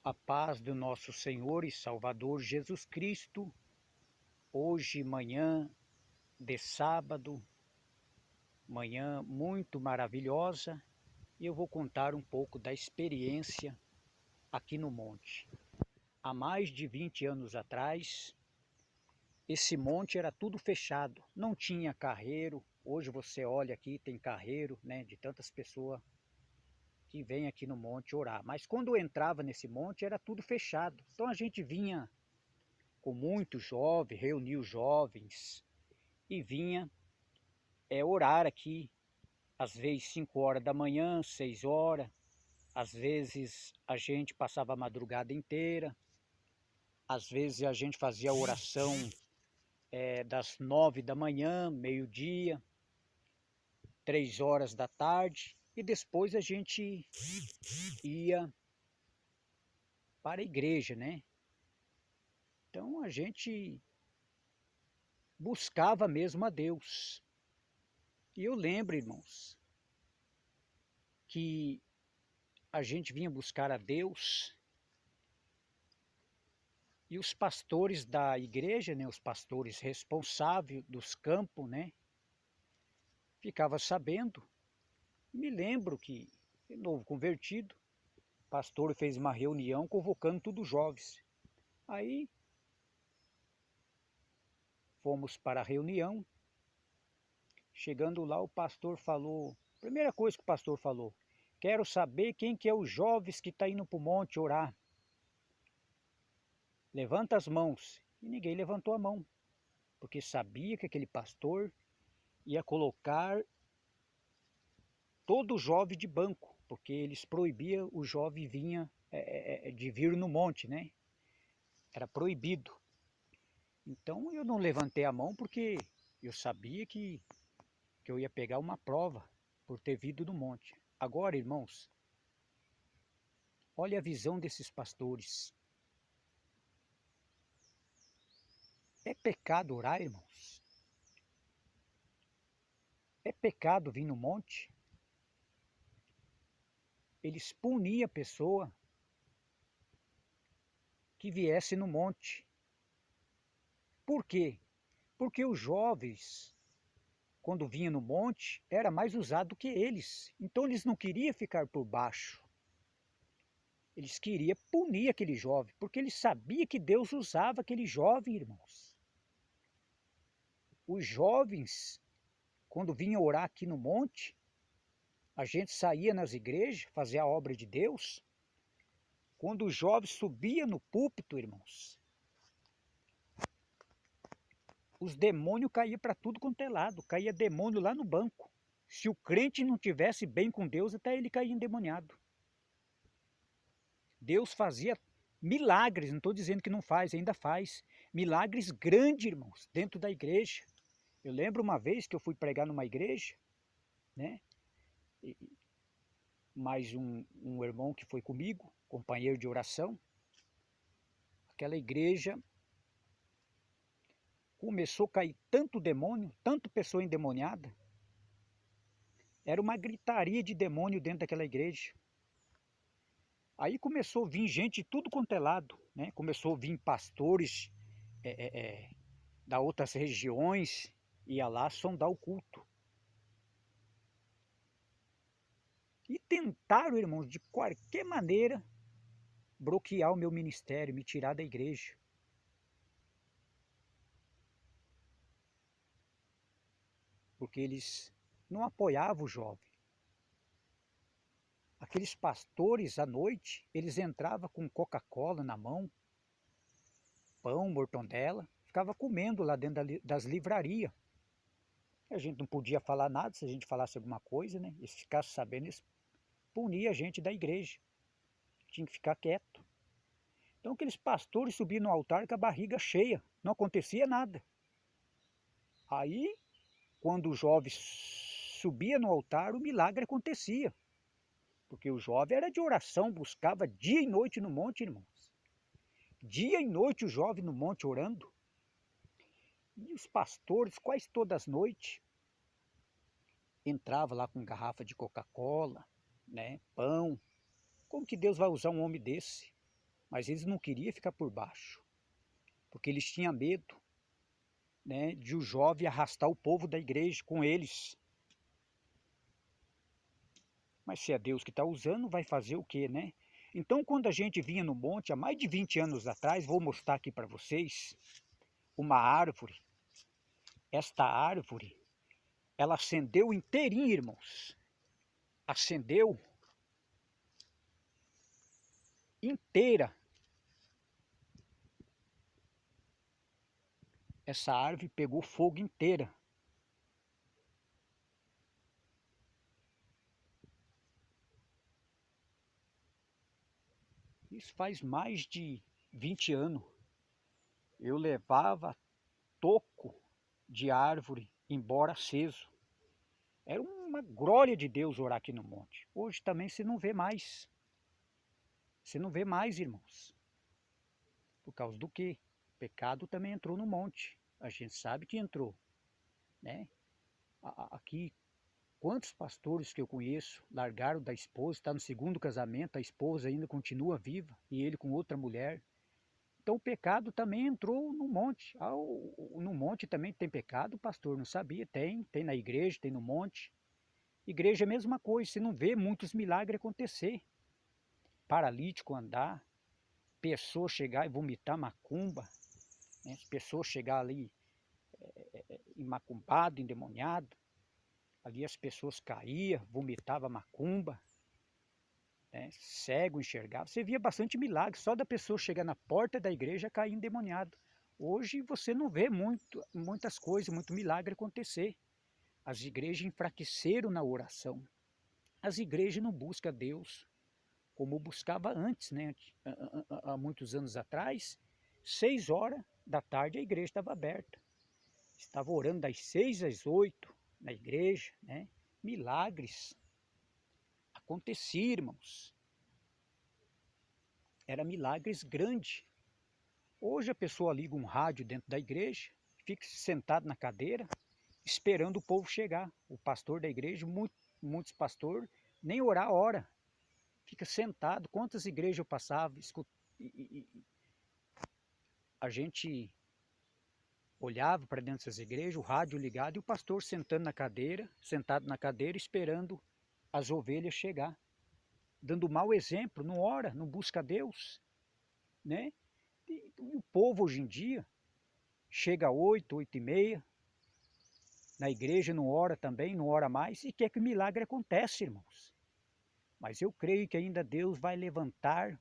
A paz do nosso Senhor e Salvador Jesus Cristo, hoje, manhã de sábado, manhã muito maravilhosa, e eu vou contar um pouco da experiência aqui no monte. Há mais de 20 anos atrás, esse monte era tudo fechado, não tinha carreiro. Hoje você olha aqui, tem carreiro, né, de tantas pessoas que vêm aqui no monte orar. Mas quando eu entrava nesse monte, era tudo fechado. Então a gente vinha com muitos jovens, reunia os jovens e vinha orar aqui, às vezes 5 horas da manhã, 6 horas, às vezes a gente passava a madrugada inteira, às vezes a gente fazia a oração das 9 da manhã, meio-dia, 3 horas da tarde, e depois a gente ia para a igreja, né? Então a gente buscava mesmo a Deus. E eu lembro, irmãos, que a gente vinha buscar a Deus e os pastores da igreja, né, os pastores responsáveis dos campos, né, ficava sabendo. Me lembro que, de novo convertido, o pastor fez uma reunião convocando todos os jovens. Aí fomos para a reunião. Chegando lá, o pastor falou, primeira coisa que o pastor falou: quero saber quem que é os jovens que está indo para o monte orar. Levanta as mãos. E ninguém levantou a mão, porque sabia que aquele pastor ia colocar todo jovem de banco, porque eles proibiam o jovem de vir no monte, né? Era proibido. Então eu não levantei a mão porque eu sabia que eu ia pegar uma prova por ter vindo no monte. Agora, irmãos, olha a visão desses pastores. É pecado orar, irmãos? É pecado vir no monte? Eles puniam a pessoa que viesse no monte. Por quê? Porque os jovens, quando vinham no monte, era mais usado do que eles. Então eles não queriam ficar por baixo. Eles queriam punir aquele jovem, porque eles sabiam que Deus usava aquele jovem, irmãos. Os jovens, quando vinham orar aqui no monte, a gente saía nas igrejas, fazia a obra de Deus. Quando os jovens subiam no púlpito, irmãos, os demônios caíam para tudo quanto é lado, caía demônio lá no banco. Se o crente não tivesse bem com Deus, até ele caía endemoniado. Deus fazia milagres, não estou dizendo que não faz, ainda faz. Milagres grandes, irmãos, dentro da igreja. Eu lembro uma vez que eu fui pregar numa igreja, né? E mais um irmão que foi comigo, companheiro de oração. Aquela igreja começou a cair tanto demônio, tanto pessoa endemoniada. Era uma gritaria de demônio dentro daquela igreja. Aí começou a vir gente de tudo quanto é lado, né? Começou a vir pastores da outras regiões, ia lá sondar o culto. E tentaram, irmãos, de qualquer maneira, bloquear o meu ministério, me tirar da igreja. Porque eles não apoiavam o jovem. Aqueles pastores, à noite, eles entravam com Coca-Cola na mão, pão, mortondela, ficava comendo lá dentro das livrarias. A gente não podia falar nada, se a gente falasse alguma coisa, né? Eles ficassem sabendo, eles puniam a gente da igreja. Tinha que ficar quieto. Então aqueles pastores subiam no altar com a barriga cheia, não acontecia nada. Aí, quando o jovem subia no altar, o milagre acontecia. Porque o jovem era de oração, buscava dia e noite no monte, irmãos. Dia e noite o jovem no monte orando. E os pastores, quase todas as noites, entrava lá com garrafa de Coca-Cola, né, pão. Como que Deus vai usar um homem desse? mas eles não queriam ficar por baixo, porque eles tinham medo, né, de o jovem arrastar o povo da igreja com eles. Mas se é Deus que está usando, vai fazer o quê, né? Então, quando a gente vinha no monte, há mais de 20 anos atrás, vou mostrar aqui para vocês, uma árvore. Esta árvore, ela acendeu inteirinha, irmãos. Acendeu inteira. Essa árvore pegou fogo inteira. Isso faz mais de 20 anos. Eu levava toco de árvore embora aceso. Era uma glória de Deus orar aqui no monte. Hoje também você não vê mais. Você não vê mais, irmãos. Por causa do quê? O pecado também entrou no monte. A gente sabe que entrou, né? Aqui, quantos pastores que eu conheço largaram da esposa, está no segundo casamento, a esposa ainda continua viva e ele com outra mulher. Então o pecado também entrou no monte. No monte também tem pecado, o pastor não sabia. Tem na igreja, tem no monte. Igreja é a mesma coisa, você não vê muitos milagres acontecer. Paralítico andar, pessoa chegar e vomitar macumba, né? Pessoas chegar ali macumbado, endemoniado, ali as pessoas caíam, vomitavam macumba, né? Cego enxergava. Você via bastante milagre, só da pessoa chegar na porta da igreja cair endemoniado. Hoje você não vê muitas coisas, muito milagre acontecer. As igrejas enfraqueceram na oração. As igrejas não buscam Deus como buscava antes, né? Há muitos anos atrás, 6 horas da tarde a igreja estava aberta. Estava orando das 6 às 8 na igreja, né? Milagres aconteciam, irmãos. Era milagres grandes. Hoje a pessoa liga um rádio dentro da igreja, fica sentado na cadeira, esperando o povo chegar. O pastor da igreja, muitos pastores, nem orar a hora. Fica sentado. Quantas igrejas eu passava, a gente olhava para dentro dessas igrejas, o rádio ligado e o pastor sentado na cadeira, esperando as ovelhas chegar. Dando mau exemplo, não ora, não busca Deus, né? E o povo hoje em dia chega às 8, 8h30, na igreja não ora também, não ora mais, e quer que o milagre aconteça, irmãos. Mas eu creio que ainda Deus vai levantar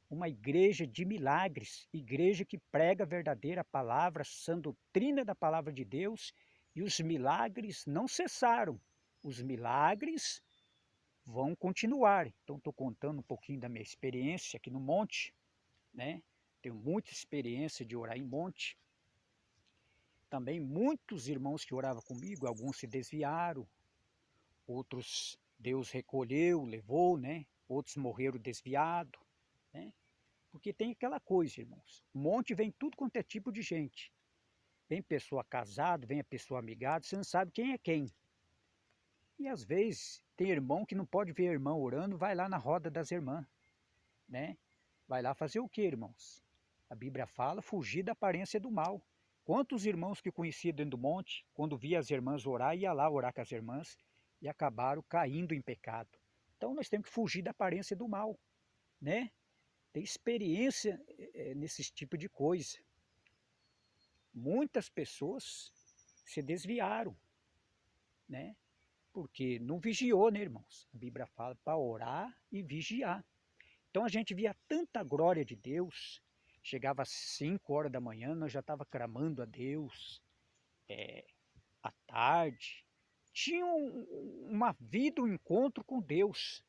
uma igreja de milagres, igreja que prega a verdadeira palavra, sã doutrina da palavra de Deus, e os milagres não cessaram. Os milagres vão continuar. Então estou contando um pouquinho da minha experiência aqui no monte, né? Tenho muita experiência de orar em monte. Também muitos irmãos que oravam comigo, alguns se desviaram, outros Deus recolheu, levou, né? Outros morreram desviados, né? Porque tem aquela coisa, irmãos. Monte vem tudo quanto é tipo de gente. Vem pessoa casada, vem a pessoa amigada, você não sabe quem é quem. E às vezes tem irmão que não pode ver irmão orando, vai lá na roda das irmãs, né? Vai lá fazer o que, irmãos? A Bíblia fala, fugir da aparência do mal. Quantos irmãos que eu conhecia dentro do monte, quando via as irmãs orar, ia lá orar com as irmãs e acabaram caindo em pecado. Então nós temos que fugir da aparência do mal, né? Ter experiência nesse tipo de coisa. Muitas pessoas se desviaram, né? Porque não vigiou, né, irmãos? A Bíblia fala para orar e vigiar. Então a gente via tanta glória de Deus, chegava às 5 horas da manhã, nós já estava clamando a Deus, à tarde. Tinha uma vida, um encontro com Deus.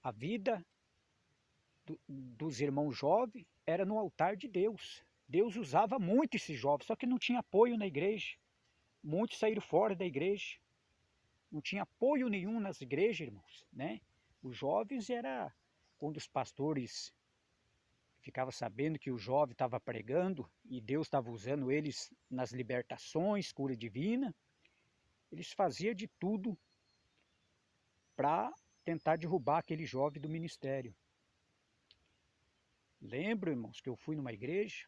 A vida dos irmãos jovens era no altar de Deus. Deus usava muito esses jovens, só que não tinha apoio na igreja. Muitos saíram fora da igreja. Não tinha apoio nenhum nas igrejas, irmãos, né? Os jovens era quando os pastores ficavam sabendo que o jovem estava pregando e Deus estava usando eles nas libertações, cura divina, eles faziam de tudo para tentar derrubar aquele jovem do ministério. Lembro, irmãos, que eu fui numa igreja,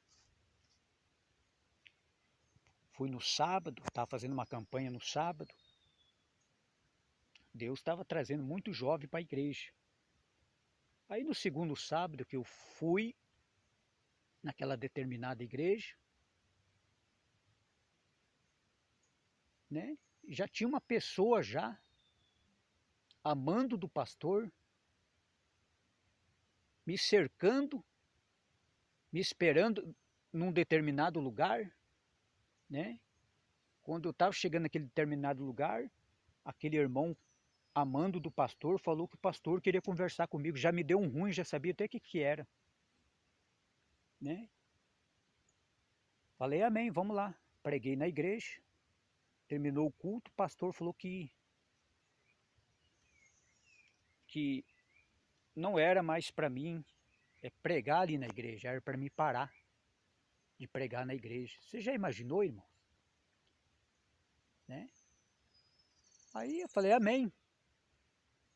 fui no sábado, estava fazendo uma campanha no sábado. Deus estava trazendo muito jovem para a igreja. Aí no segundo sábado que eu fui naquela determinada igreja, né? Já tinha uma pessoa já amando do pastor, me cercando, me esperando num determinado lugar, né? Quando eu estava chegando naquele determinado lugar, aquele irmão amando do pastor falou que o pastor queria conversar comigo, já me deu um ruim, já sabia até o que era, né? Falei, amém, vamos lá. Preguei na igreja, terminou o culto, o pastor falou que não era mais para mim pregar ali na igreja, era para mim parar de pregar na igreja. Você já imaginou, irmão? Né? Aí eu falei, amém.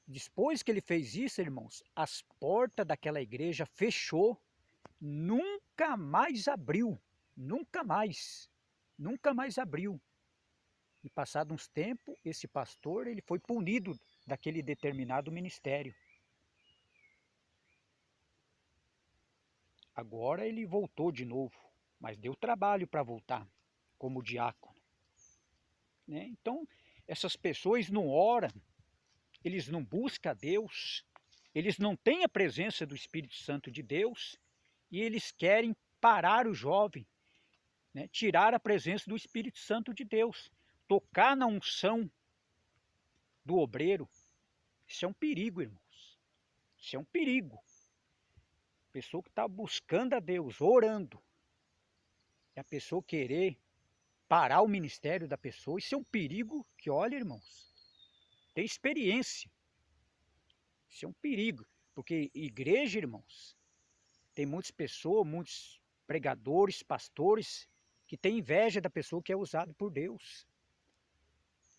Depois que ele fez isso, irmãos, as portas daquela igreja fechou, nunca mais abriu, nunca mais, nunca mais abriu. E passado uns tempos, esse pastor ele foi punido daquele determinado ministério. Agora ele voltou de novo, mas deu trabalho para voltar, como diácono. Né? Então, essas pessoas não oram, eles não buscam a Deus, eles não têm a presença do Espírito Santo de Deus e eles querem parar o jovem, né? Tirar a presença do Espírito Santo de Deus, tocar na unção do obreiro. Isso é um perigo, irmãos. Isso é um perigo. Pessoa que está buscando a Deus, orando, e a pessoa querer parar o ministério da pessoa, isso é um perigo que, olha, irmãos, tem experiência. Isso é um perigo, porque igreja, irmãos, tem muitas pessoas, muitos pregadores, pastores, que têm inveja da pessoa que é usada por Deus.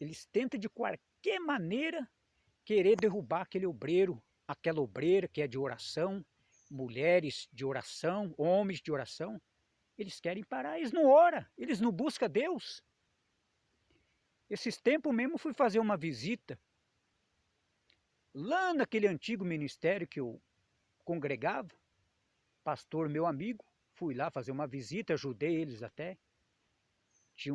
Eles tentam de qualquer maneira querer derrubar aquele obreiro, aquela obreira que é de oração, mulheres de oração, homens de oração. Eles querem parar, eles não oram, eles não buscam Deus. Esses tempos mesmo fui fazer uma visita lá naquele antigo ministério que eu congregava, pastor meu amigo, fui lá fazer uma visita, ajudei eles até. Tinha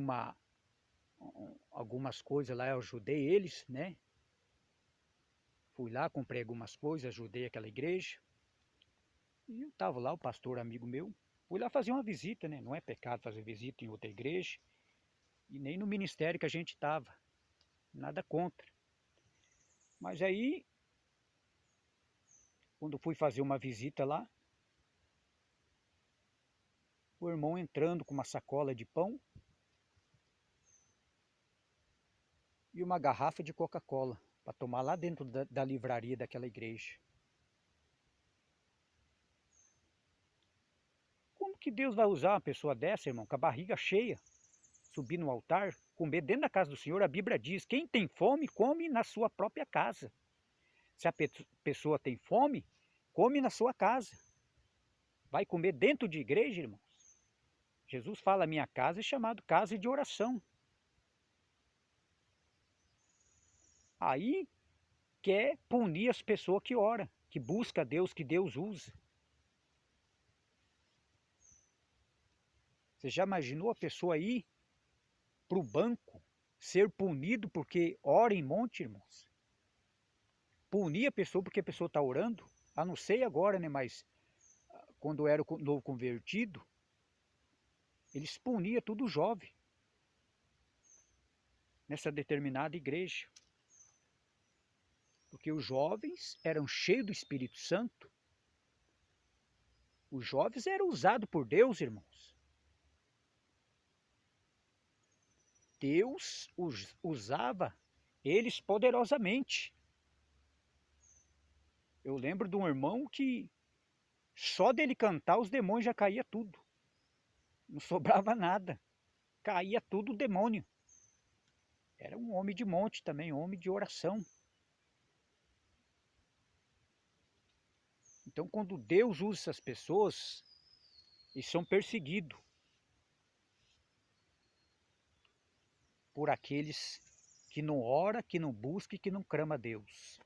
algumas coisas lá, eu ajudei eles, né? Fui lá, comprei algumas coisas, ajudei aquela igreja. E eu estava lá, o pastor amigo meu, fui lá fazer uma visita, né? Não é pecado fazer visita em outra igreja, e nem no ministério que a gente estava, nada contra. Mas aí, quando fui fazer uma visita lá, o irmão entrando com uma sacola de pão e uma garrafa de Coca-Cola para tomar lá dentro da livraria daquela igreja. Como que Deus vai usar uma pessoa dessa, irmão, com a barriga cheia, subir no altar, comer dentro da casa do Senhor? A Bíblia diz, quem tem fome, come na sua própria casa. Se a pessoa tem fome, come na sua casa. Vai comer dentro de igreja, irmãos? Jesus fala, minha casa é chamada casa de oração. Aí quer punir as pessoas que oram, que buscam a Deus, que Deus usa. Você já imaginou a pessoa ir para o banco, ser punido porque ora em monte, irmãos? Punir a pessoa porque a pessoa está orando? Ah, não sei agora, né? Mas quando eu era o novo convertido, eles puniam tudo jovem nessa determinada igreja. Porque os jovens eram cheios do Espírito Santo. Os jovens eram usados por Deus, irmãos. Deus os usava eles poderosamente. Eu lembro de um irmão que só dele cantar os demônios já caía tudo. Não sobrava nada. Caía tudo o demônio. Era um homem de monte também, um homem de oração. Então Então, quando Deus usa essas pessoas, eles são perseguidos por aqueles que não ora, que não busca e que não clama a Deus.